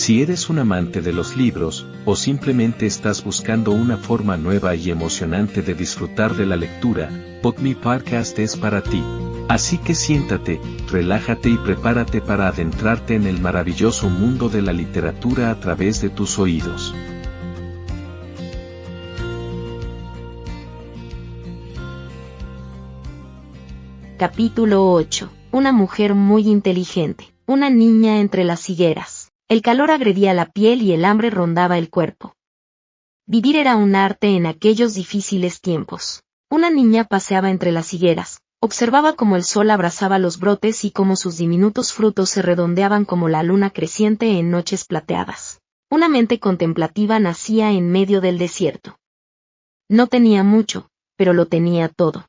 Si eres un amante de los libros, o simplemente estás buscando una forma nueva y emocionante de disfrutar de la lectura, Book Me Podcast es para ti. Así que siéntate, relájate y prepárate para adentrarte en el maravilloso mundo de la literatura a través de tus oídos. Capítulo 8. Una mujer muy inteligente. Una niña entre las higueras. El calor agredía la piel y el hambre rondaba el cuerpo. Vivir era un arte en aquellos difíciles tiempos. Una niña paseaba entre las higueras, observaba cómo el sol abrazaba los brotes y cómo sus diminutos frutos se redondeaban como la luna creciente en noches plateadas. Una mente contemplativa nacía en medio del desierto. No tenía mucho, pero lo tenía todo.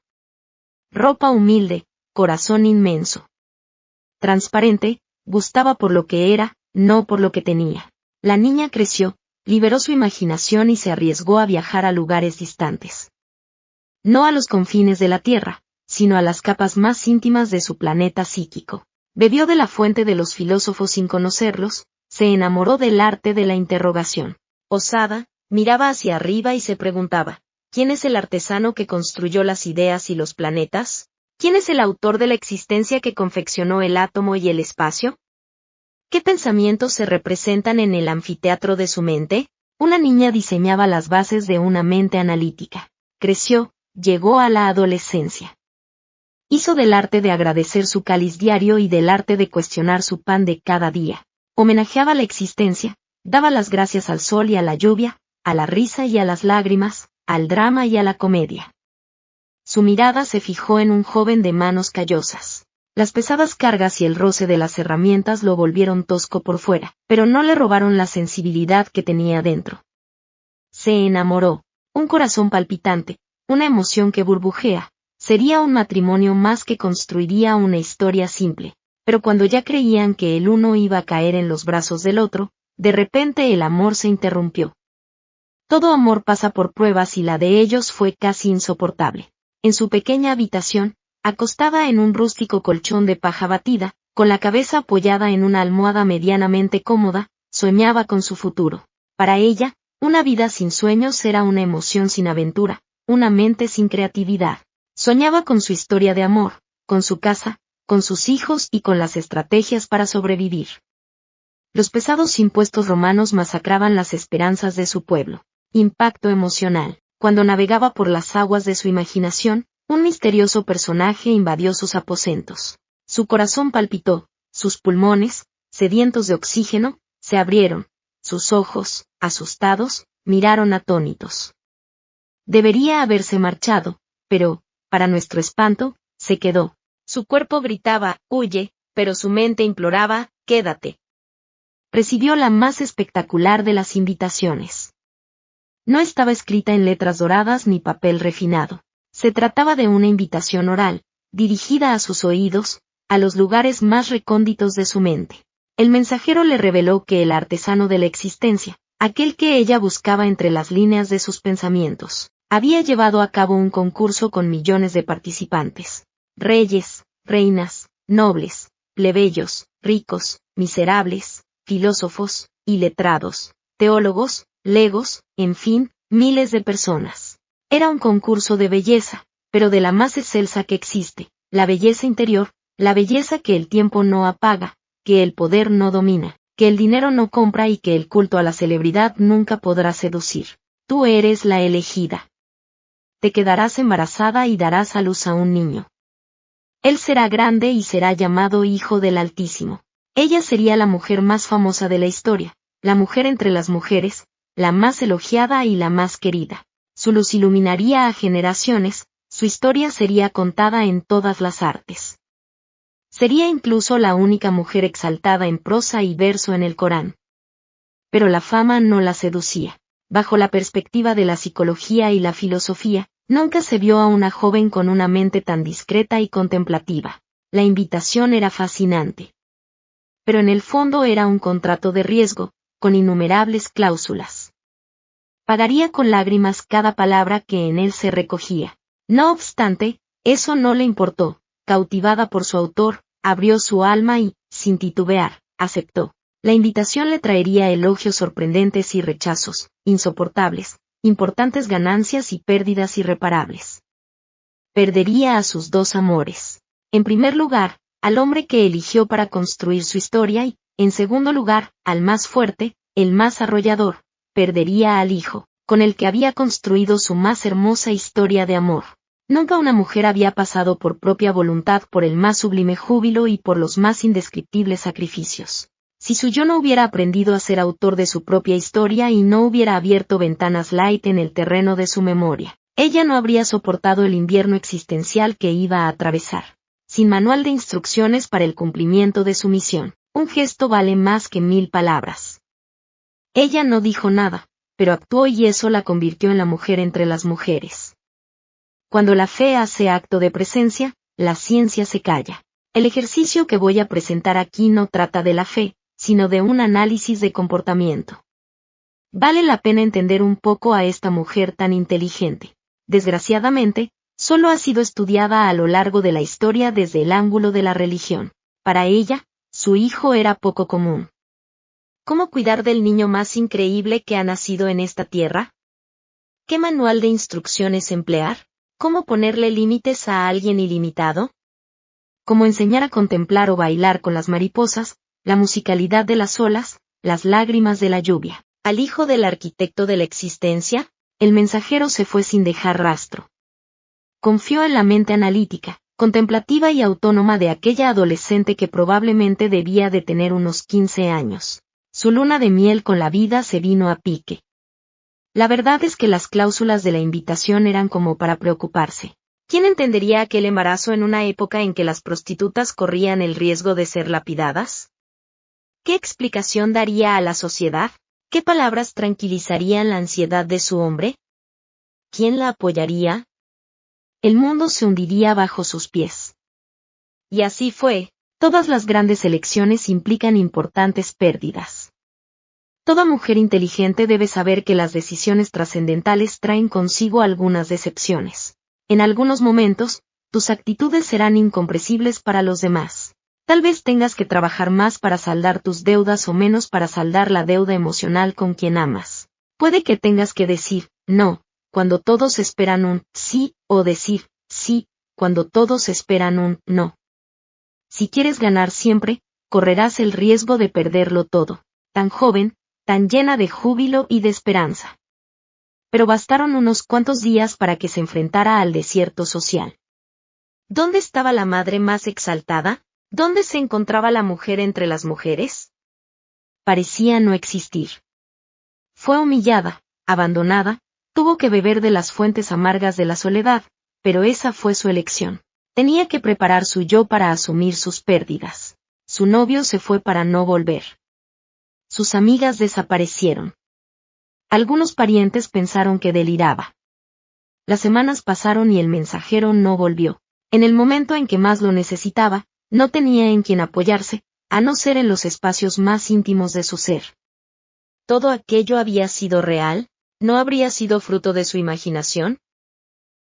Ropa humilde, corazón inmenso. Transparente, gustaba por lo que era, no por lo que tenía. La niña creció, liberó su imaginación y se arriesgó a viajar a lugares distantes. No a los confines de la Tierra, sino a las capas más íntimas de su planeta psíquico. Bebió de la fuente de los filósofos sin conocerlos, se enamoró del arte de la interrogación. Osada, miraba hacia arriba y se preguntaba, ¿quién es el artesano que construyó las ideas y los planetas? ¿Quién es el autor de la existencia que confeccionó el átomo y el espacio? ¿Qué pensamientos se representan en el anfiteatro de su mente? Una niña diseñaba las bases de una mente analítica. Creció, llegó a la adolescencia. Hizo del arte de agradecer su cáliz diario y del arte de cuestionar su pan de cada día. Homenajeaba la existencia, daba las gracias al sol y a la lluvia, a la risa y a las lágrimas, al drama y a la comedia. Su mirada se fijó en un joven de manos callosas. Las pesadas cargas y el roce de las herramientas lo volvieron tosco por fuera, pero no le robaron la sensibilidad que tenía dentro. Se enamoró, un corazón palpitante, una emoción que burbujea, sería un matrimonio más que construiría una historia simple, pero cuando ya creían que el uno iba a caer en los brazos del otro, de repente el amor se interrumpió. Todo amor pasa por pruebas y la de ellos fue casi insoportable. En su pequeña habitación, acostada en un rústico colchón de paja batida, con la cabeza apoyada en una almohada medianamente cómoda, soñaba con su futuro. Para ella, una vida sin sueños era una emoción sin aventura, una mente sin creatividad. Soñaba con su historia de amor, con su casa, con sus hijos y con las estrategias para sobrevivir. Los pesados impuestos romanos masacraban las esperanzas de su pueblo. Impacto emocional. Cuando navegaba por las aguas de su imaginación, un misterioso personaje invadió sus aposentos. Su corazón palpitó, sus pulmones, sedientos de oxígeno, se abrieron, sus ojos, asustados, miraron atónitos. Debería haberse marchado, pero, para nuestro espanto, se quedó. Su cuerpo gritaba, huye, pero su mente imploraba, quédate. Recibió la más espectacular de las invitaciones. No estaba escrita en letras doradas ni papel refinado. Se trataba de una invitación oral, dirigida a sus oídos, a los lugares más recónditos de su mente. El mensajero le reveló que el artesano de la existencia, aquel que ella buscaba entre las líneas de sus pensamientos, había llevado a cabo un concurso con millones de participantes. Reyes, reinas, nobles, plebeyos, ricos, miserables, filósofos, iletrados, teólogos, legos, en fin, miles de personas. Era un concurso de belleza, pero de la más excelsa que existe, la belleza interior, la belleza que el tiempo no apaga, que el poder no domina, que el dinero no compra y que el culto a la celebridad nunca podrá seducir. Tú eres la elegida. Te quedarás embarazada y darás a luz a un niño. Él será grande y será llamado Hijo del Altísimo. Ella sería la mujer más famosa de la historia, la mujer entre las mujeres, la más elogiada y la más querida. Su luz iluminaría a generaciones, su historia sería contada en todas las artes. Sería incluso la única mujer exaltada en prosa y verso en el Corán. Pero la fama no la seducía. Bajo la perspectiva de la psicología y la filosofía, nunca se vio a una joven con una mente tan discreta y contemplativa. La invitación era fascinante. Pero en el fondo era un contrato de riesgo, con innumerables cláusulas. Pagaría con lágrimas cada palabra que en él se recogía. No obstante, eso no le importó. Cautivada por su autor, abrió su alma y, sin titubear, aceptó. La invitación le traería elogios sorprendentes y rechazos, insoportables, importantes ganancias y pérdidas irreparables. Perdería a sus dos amores. En primer lugar, al hombre que eligió para construir su historia y, en segundo lugar, al más fuerte, el más arrollador, perdería al hijo, con el que había construido su más hermosa historia de amor. Nunca una mujer había pasado por propia voluntad por el más sublime júbilo y por los más indescriptibles sacrificios. Si su yo no hubiera aprendido a ser autor de su propia historia y no hubiera abierto ventanas light en el terreno de su memoria, ella no habría soportado el invierno existencial que iba a atravesar. Sin manual de instrucciones para el cumplimiento de su misión, un gesto vale más que 1000 palabras. Ella no dijo nada, pero actuó y eso la convirtió en la mujer entre las mujeres. Cuando la fe hace acto de presencia, la ciencia se calla. El ejercicio que voy a presentar aquí no trata de la fe, sino de un análisis de comportamiento. Vale la pena entender un poco a esta mujer tan inteligente. Desgraciadamente, solo ha sido estudiada a lo largo de la historia desde el ángulo de la religión. Para ella, su hijo era poco común. ¿Cómo cuidar del niño más increíble que ha nacido en esta tierra? ¿Qué manual de instrucciones emplear? ¿Cómo ponerle límites a alguien ilimitado? ¿Cómo enseñar a contemplar o bailar con las mariposas, la musicalidad de las olas, las lágrimas de la lluvia? ¿Al hijo del arquitecto de la existencia? El mensajero se fue sin dejar rastro. Confió en la mente analítica, contemplativa y autónoma de aquella adolescente que probablemente debía de tener unos 15 años. Su luna de miel con la vida se vino a pique. La verdad es que las cláusulas de la invitación eran como para preocuparse. ¿Quién entendería aquel embarazo en una época en que las prostitutas corrían el riesgo de ser lapidadas? ¿Qué explicación daría a la sociedad? ¿Qué palabras tranquilizarían la ansiedad de su hombre? ¿Quién la apoyaría? El mundo se hundiría bajo sus pies. Y así fue. Todas las grandes elecciones implican importantes pérdidas. Toda mujer inteligente debe saber que las decisiones trascendentales traen consigo algunas decepciones. En algunos momentos, tus actitudes serán incomprensibles para los demás. Tal vez tengas que trabajar más para saldar tus deudas o menos para saldar la deuda emocional con quien amas. Puede que tengas que decir no, cuando todos esperan un sí, o decir sí, cuando todos esperan un no. Si quieres ganar siempre, correrás el riesgo de perderlo todo. Tan joven, tan llena de júbilo y de esperanza. Pero bastaron unos cuantos días para que se enfrentara al desierto social. ¿Dónde estaba la madre más exaltada? ¿Dónde se encontraba la mujer entre las mujeres? Parecía no existir. Fue humillada, abandonada, tuvo que beber de las fuentes amargas de la soledad, pero esa fue su elección. Tenía que preparar su yo para asumir sus pérdidas. Su novio se fue para no volver. Sus amigas desaparecieron. Algunos parientes pensaron que deliraba. Las semanas pasaron y el mensajero no volvió. En el momento en que más lo necesitaba, no tenía en quien apoyarse, a no ser en los espacios más íntimos de su ser. ¿Todo aquello había sido real? ¿No habría sido fruto de su imaginación?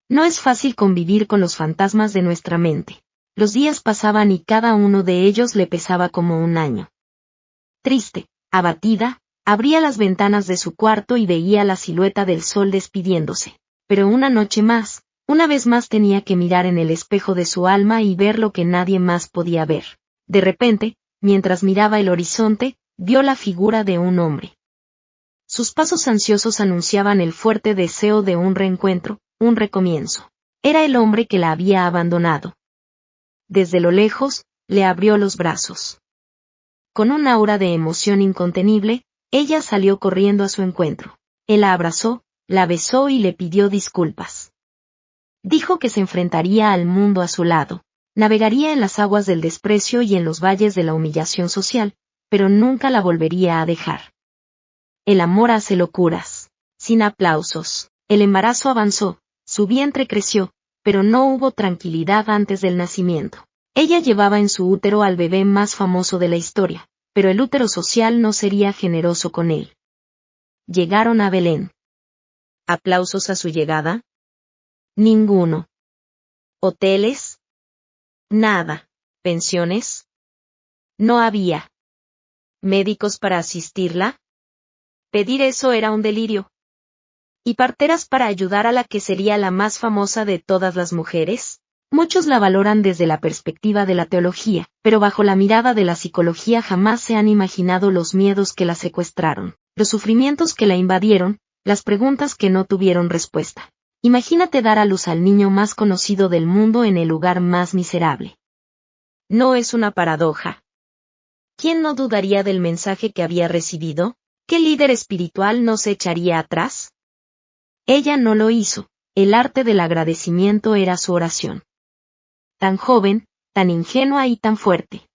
No es fácil convivir con los fantasmas de nuestra mente. Los días pasaban y cada uno de ellos le pesaba como un año. Triste, abatida, abría las ventanas de su cuarto y veía la silueta del sol despidiéndose. Pero una noche más, una vez más tenía que mirar en el espejo de su alma y ver lo que nadie más podía ver. De repente, mientras miraba el horizonte, vio la figura de un hombre. Sus pasos ansiosos anunciaban el fuerte deseo de un reencuentro, un recomienzo. Era el hombre que la había abandonado. Desde lo lejos, le abrió los brazos. Con un aura de emoción incontenible, ella salió corriendo a su encuentro. Él la abrazó, la besó y le pidió disculpas. Dijo que se enfrentaría al mundo a su lado. Navegaría en las aguas del desprecio y en los valles de la humillación social, pero nunca la volvería a dejar. El amor hace locuras. Sin aplausos. El embarazo avanzó, su vientre creció, pero no hubo tranquilidad antes del nacimiento. Ella llevaba en su útero al bebé más famoso de la historia, pero el útero social no sería generoso con él. Llegaron a Belén. ¿Aplausos a su llegada? Ninguno. ¿Hoteles? Nada. ¿Pensiones? No había. ¿Médicos para asistirla? Pedir eso era un delirio. ¿Y parteras para ayudar a la que sería la más famosa de todas las mujeres? Muchos la valoran desde la perspectiva de la teología, pero bajo la mirada de la psicología jamás se han imaginado los miedos que la secuestraron, los sufrimientos que la invadieron, las preguntas que no tuvieron respuesta. Imagínate dar a luz al niño más conocido del mundo en el lugar más miserable. ¿No es una paradoja? ¿Quién no dudaría del mensaje que había recibido? ¿Qué líder espiritual no se echaría atrás? Ella no lo hizo, el arte del agradecimiento era su oración. Tan joven, tan ingenua y tan fuerte.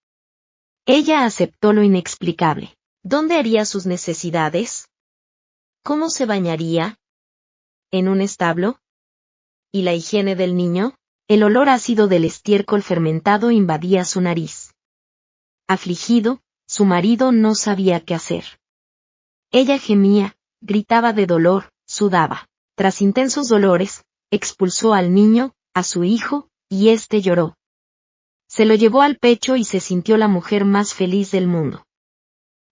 Ella aceptó lo inexplicable. ¿Dónde haría sus necesidades? ¿Cómo se bañaría? ¿En un establo? ¿Y la higiene del niño? El olor ácido del estiércol fermentado invadía su nariz. Afligido, su marido no sabía qué hacer. Ella gemía, gritaba de dolor, sudaba. Tras intensos dolores, expulsó al niño, a su hijo, y éste lloró. Se lo llevó al pecho y se sintió la mujer más feliz del mundo.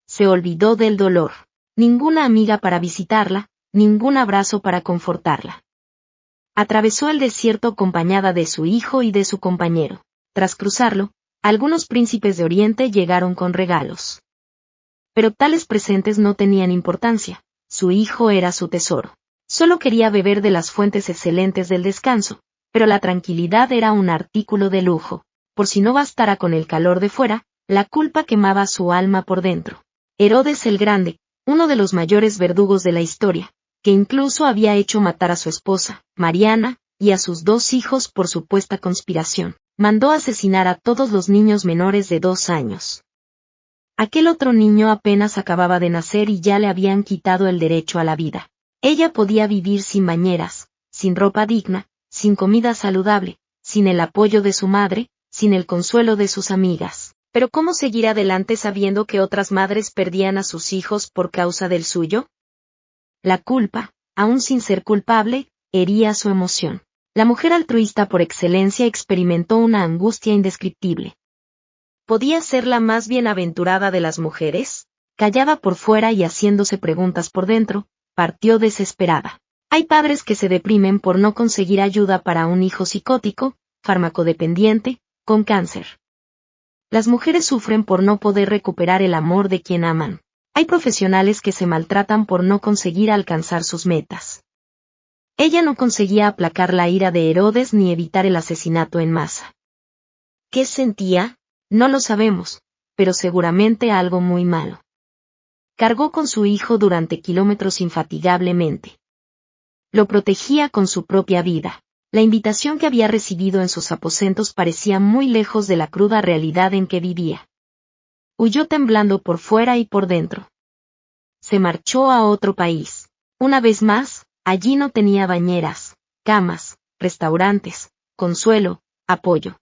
Se olvidó del dolor. Ninguna amiga para visitarla, ningún abrazo para confortarla. Atravesó el desierto acompañada de su hijo y de su compañero. Tras cruzarlo, algunos príncipes de Oriente llegaron con regalos. Pero tales presentes no tenían importancia, su hijo era su tesoro. Solo quería beber de las fuentes excelentes del descanso, pero la tranquilidad era un artículo de lujo. Por si no bastara con el calor de fuera, la culpa quemaba su alma por dentro. Herodes el Grande, uno de los mayores verdugos de la historia, que incluso había hecho matar a su esposa, Mariana, y a sus 2 hijos por supuesta conspiración, mandó asesinar a todos los niños menores de 2 años. Aquel otro niño apenas acababa de nacer y ya le habían quitado el derecho a la vida. Ella podía vivir sin bañeras, sin ropa digna, sin comida saludable, sin el apoyo de su madre, sin el consuelo de sus amigas. Pero ¿cómo seguir adelante sabiendo que otras madres perdían a sus hijos por causa del suyo? La culpa, aún sin ser culpable, hería su emoción. La mujer altruista por excelencia experimentó una angustia indescriptible. ¿Podía ser la más bienaventurada de las mujeres? Callaba por fuera y haciéndose preguntas por dentro, partió desesperada. Hay padres que se deprimen por no conseguir ayuda para un hijo psicótico, farmacodependiente, con cáncer. Las mujeres sufren por no poder recuperar el amor de quien aman. Hay profesionales que se maltratan por no conseguir alcanzar sus metas. Ella no conseguía aplacar la ira de Herodes ni evitar el asesinato en masa. ¿Qué sentía? No lo sabemos, pero seguramente algo muy malo. Cargó con su hijo durante kilómetros infatigablemente. Lo protegía con su propia vida. La invitación que había recibido en sus aposentos parecía muy lejos de la cruda realidad en que vivía. Huyó temblando por fuera y por dentro. Se marchó a otro país. Una vez más, allí no tenía bañeras, camas, restaurantes, consuelo, apoyo.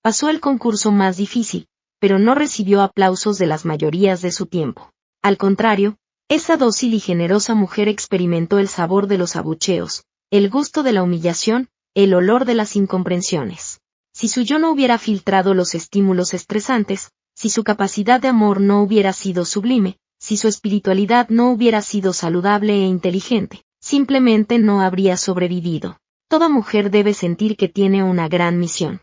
Pasó el concurso más difícil, pero no recibió aplausos de las mayorías de su tiempo. Al contrario, esa dócil y generosa mujer experimentó el sabor de los abucheos, el gusto de la humillación, el olor de las incomprensiones. Si su yo no hubiera filtrado los estímulos estresantes, si su capacidad de amor no hubiera sido sublime, si su espiritualidad no hubiera sido saludable e inteligente, simplemente no habría sobrevivido. Toda mujer debe sentir que tiene una gran misión.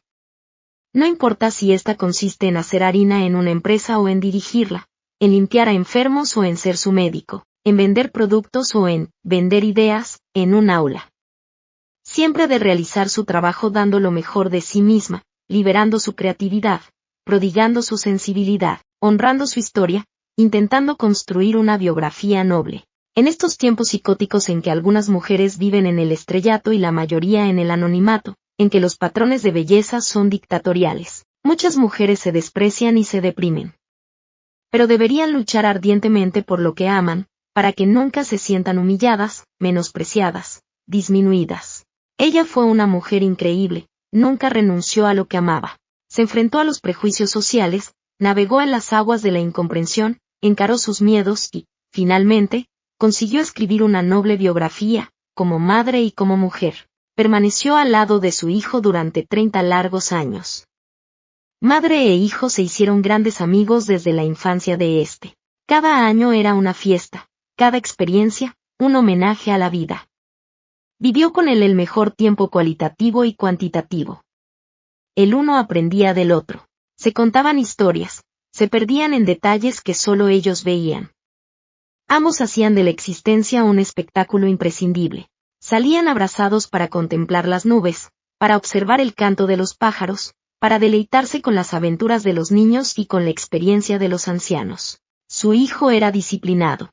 No importa si esta consiste en hacer harina en una empresa o en dirigirla, en limpiar a enfermos o en ser su médico, en vender productos o en vender ideas, en un aula. Siempre de realizar su trabajo dando lo mejor de sí misma, liberando su creatividad, prodigando su sensibilidad, honrando su historia, intentando construir una biografía noble. En estos tiempos psicóticos en que algunas mujeres viven en el estrellato y la mayoría en el anonimato, en que los patrones de belleza son dictatoriales, muchas mujeres se desprecian y se deprimen. Pero deberían luchar ardientemente por lo que aman, para que nunca se sientan humilladas, menospreciadas, disminuidas. Ella fue una mujer increíble, nunca renunció a lo que amaba. Se enfrentó a los prejuicios sociales, navegó en las aguas de la incomprensión, encaró sus miedos y, finalmente, consiguió escribir una noble biografía, como madre y como mujer. Permaneció al lado de su hijo durante 30 largos años. Madre e hijo se hicieron grandes amigos desde la infancia de este. Cada año era una fiesta, cada experiencia, un homenaje a la vida. Vivió con él el mejor tiempo cualitativo y cuantitativo. El uno aprendía del otro. Se contaban historias, se perdían en detalles que solo ellos veían. Ambos hacían de la existencia un espectáculo imprescindible. Salían abrazados para contemplar las nubes, para observar el canto de los pájaros, para deleitarse con las aventuras de los niños y con la experiencia de los ancianos. Su hijo era disciplinado.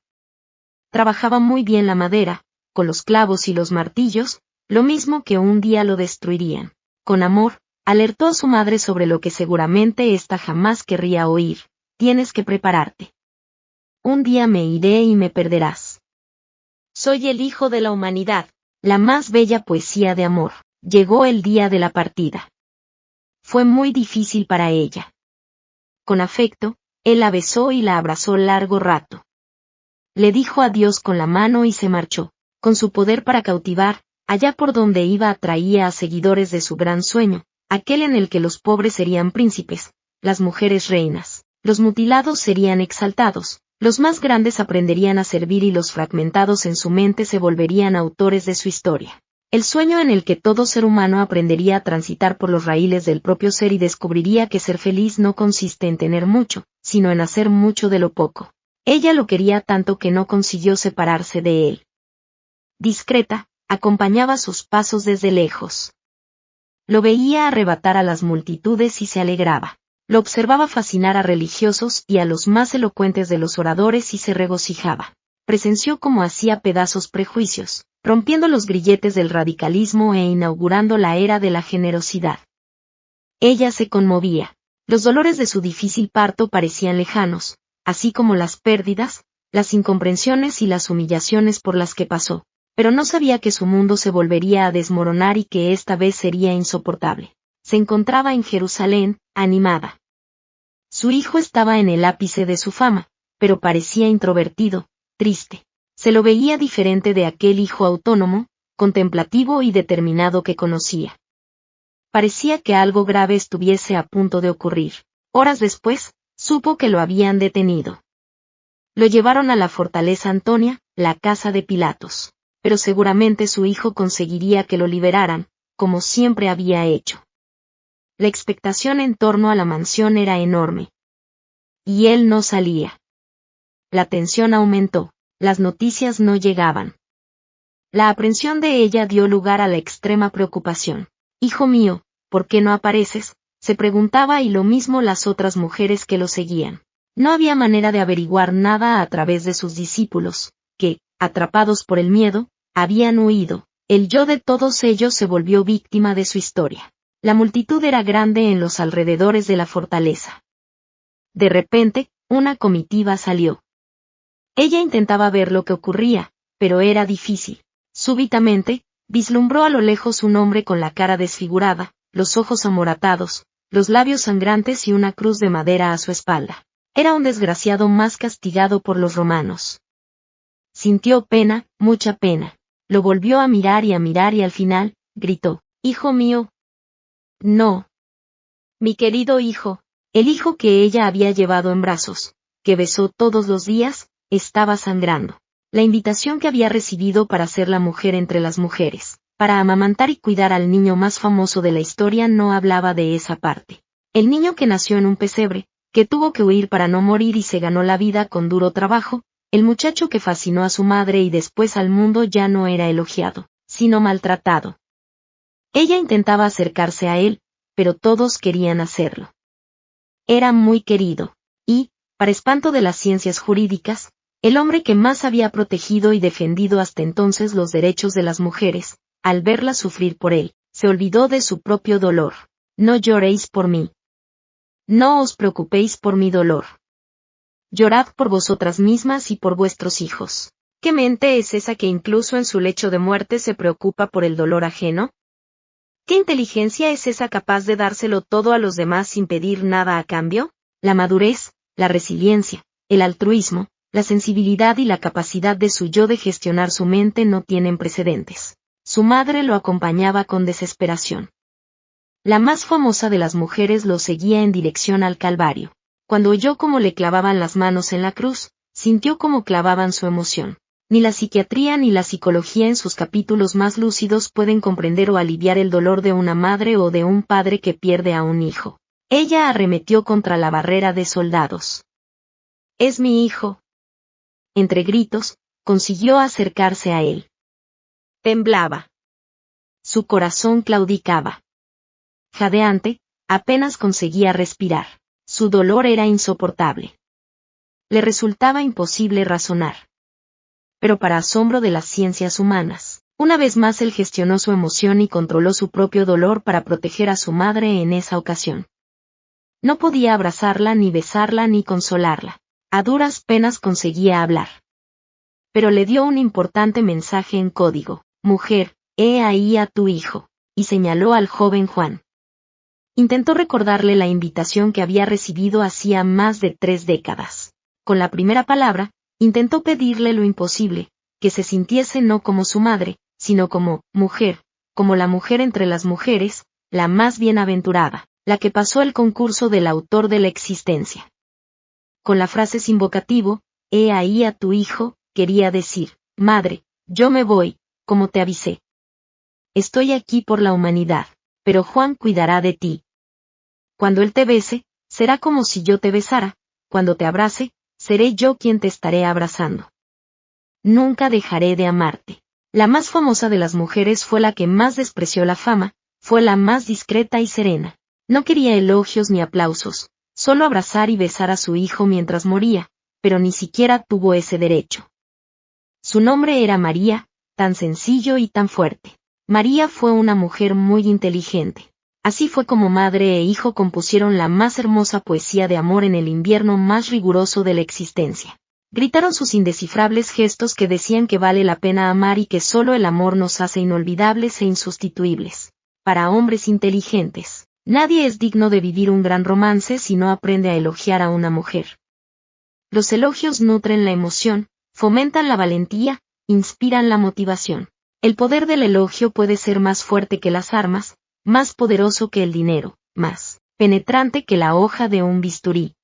Trabajaba muy bien la madera, con los clavos y los martillos, lo mismo que un día lo destruirían. Con amor, alertó a su madre sobre lo que seguramente ésta jamás querría oír: tienes que prepararte. Un día me iré y me perderás. Soy el hijo de la humanidad, la más bella poesía de amor. Llegó el día de la partida. Fue muy difícil para ella. Con afecto, él la besó y la abrazó largo rato. Le dijo adiós con la mano y se marchó. Con su poder para cautivar, allá por donde iba atraía a seguidores de su gran sueño, aquel en el que los pobres serían príncipes, las mujeres reinas, los mutilados serían exaltados, los más grandes aprenderían a servir y los fragmentados en su mente se volverían autores de su historia. El sueño en el que todo ser humano aprendería a transitar por los raíles del propio ser y descubriría que ser feliz no consiste en tener mucho, sino en hacer mucho de lo poco. Ella lo quería tanto que no consiguió separarse de él. Discreta, acompañaba sus pasos desde lejos. Lo veía arrebatar a las multitudes y se alegraba. Lo observaba fascinar a religiosos y a los más elocuentes de los oradores y se regocijaba. Presenció cómo hacía pedazos prejuicios, rompiendo los grilletes del radicalismo e inaugurando la era de la generosidad. Ella se conmovía. Los dolores de su difícil parto parecían lejanos, así como las pérdidas, las incomprensiones y las humillaciones por las que pasó, pero no sabía que su mundo se volvería a desmoronar y que esta vez sería insoportable. Se encontraba en Jerusalén, animada. Su hijo estaba en el ápice de su fama, pero parecía introvertido, triste. Se lo veía diferente de aquel hijo autónomo, contemplativo y determinado que conocía. Parecía que algo grave estuviese a punto de ocurrir. Horas después, supo que lo habían detenido. Lo llevaron a la fortaleza Antonia, la casa de Pilatos. Pero seguramente su hijo conseguiría que lo liberaran, como siempre había hecho. La expectación en torno a la mansión era enorme. Y él no salía. La tensión aumentó. Las noticias no llegaban. La aprensión de ella dio lugar a la extrema preocupación. Hijo mío, ¿por qué no apareces?, se preguntaba, y lo mismo las otras mujeres que lo seguían. No había manera de averiguar nada a través de sus discípulos, que, atrapados por el miedo, habían huido. El yo de todos ellos se volvió víctima de su historia. La multitud era grande en los alrededores de la fortaleza. De repente, una comitiva salió. Ella intentaba ver lo que ocurría, pero era difícil. Súbitamente, vislumbró a lo lejos un hombre con la cara desfigurada, los ojos amoratados, los labios sangrantes y una cruz de madera a su espalda. Era un desgraciado más castigado por los romanos. Sintió pena, mucha pena. Lo volvió a mirar y al final, gritó: «Hijo mío». «No. Mi querido hijo». El hijo que ella había llevado en brazos, que besó todos los días, estaba sangrando. La invitación que había recibido para ser la mujer entre las mujeres, para amamantar y cuidar al niño más famoso de la historia, no hablaba de esa parte. El niño que nació en un pesebre, que tuvo que huir para no morir y se ganó la vida con duro trabajo, el muchacho que fascinó a su madre y después al mundo, ya no era elogiado, sino maltratado. Ella intentaba acercarse a él, pero todos querían hacerlo. Era muy querido, y, para espanto de las ciencias jurídicas, el hombre que más había protegido y defendido hasta entonces los derechos de las mujeres, al verla sufrir por él, se olvidó de su propio dolor. «No lloréis por mí. No os preocupéis por mi dolor. Llorad por vosotras mismas y por vuestros hijos». ¿Qué mente es esa que incluso en su lecho de muerte se preocupa por el dolor ajeno? ¿Qué inteligencia es esa capaz de dárselo todo a los demás sin pedir nada a cambio? La madurez, la resiliencia, el altruismo, la sensibilidad y la capacidad de su yo de gestionar su mente no tienen precedentes. Su madre lo acompañaba con desesperación. La más famosa de las mujeres lo seguía en dirección al Calvario. Cuando oyó cómo le clavaban las manos en la cruz, sintió cómo clavaban su emoción. Ni la psiquiatría ni la psicología en sus capítulos más lúcidos pueden comprender o aliviar el dolor de una madre o de un padre que pierde a un hijo. Ella arremetió contra la barrera de soldados. «¡Es mi hijo!». Entre gritos, consiguió acercarse a él. Temblaba. Su corazón claudicaba. Jadeante, apenas conseguía respirar. Su dolor era insoportable. Le resultaba imposible razonar. Pero para asombro de las ciencias humanas, una vez más él gestionó su emoción y controló su propio dolor para proteger a su madre en esa ocasión. No podía abrazarla ni besarla ni consolarla. A duras penas conseguía hablar. Pero le dio un importante mensaje en código. «Mujer, he ahí a tu hijo», y señaló al joven Juan. Intentó recordarle la invitación que había recibido hacía más de 3 décadas. Con la primera palabra, intentó pedirle lo imposible, que se sintiese no como su madre, sino como mujer, como la mujer entre las mujeres, la más bienaventurada, la que pasó el concurso del autor de la existencia. Con la frase sin vocativo, «he ahí a tu hijo», quería decir, «Madre, yo me voy, como te avisé. Estoy aquí por la humanidad, pero Juan cuidará de ti. Cuando él te bese, será como si yo te besara, cuando te abrace, seré yo quien te estaré abrazando. Nunca dejaré de amarte». La más famosa de las mujeres fue la que más despreció la fama, fue la más discreta y serena. No quería elogios ni aplausos, solo abrazar y besar a su hijo mientras moría, pero ni siquiera tuvo ese derecho. Su nombre era María, tan sencillo y tan fuerte. María fue una mujer muy inteligente. Así fue como madre e hijo compusieron la más hermosa poesía de amor en el invierno más riguroso de la existencia. Gritaron sus indescifrables gestos que decían que vale la pena amar y que solo el amor nos hace inolvidables e insustituibles. Para hombres inteligentes, nadie es digno de vivir un gran romance si no aprende a elogiar a una mujer. Los elogios nutren la emoción, fomentan la valentía, inspiran la motivación. El poder del elogio puede ser más fuerte que las armas, más poderoso que el dinero, más penetrante que la hoja de un bisturí.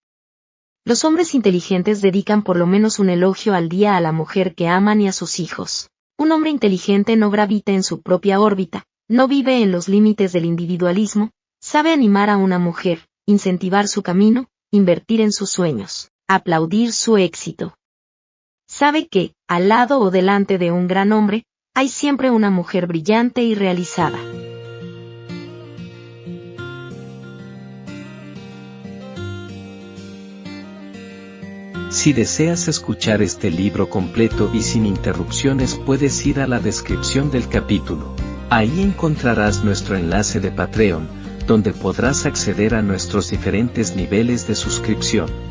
Los hombres inteligentes dedican por lo menos un elogio al día a la mujer que aman y a sus hijos. Un hombre inteligente no gravita en su propia órbita, no vive en los límites del individualismo, sabe animar a una mujer, incentivar su camino, invertir en sus sueños, aplaudir su éxito. Sabe que, al lado o delante de un gran hombre, hay siempre una mujer brillante y realizada. Si deseas escuchar este libro completo y sin interrupciones, puedes ir a la descripción del capítulo. Ahí encontrarás nuestro enlace de Patreon, donde podrás acceder a nuestros diferentes niveles de suscripción.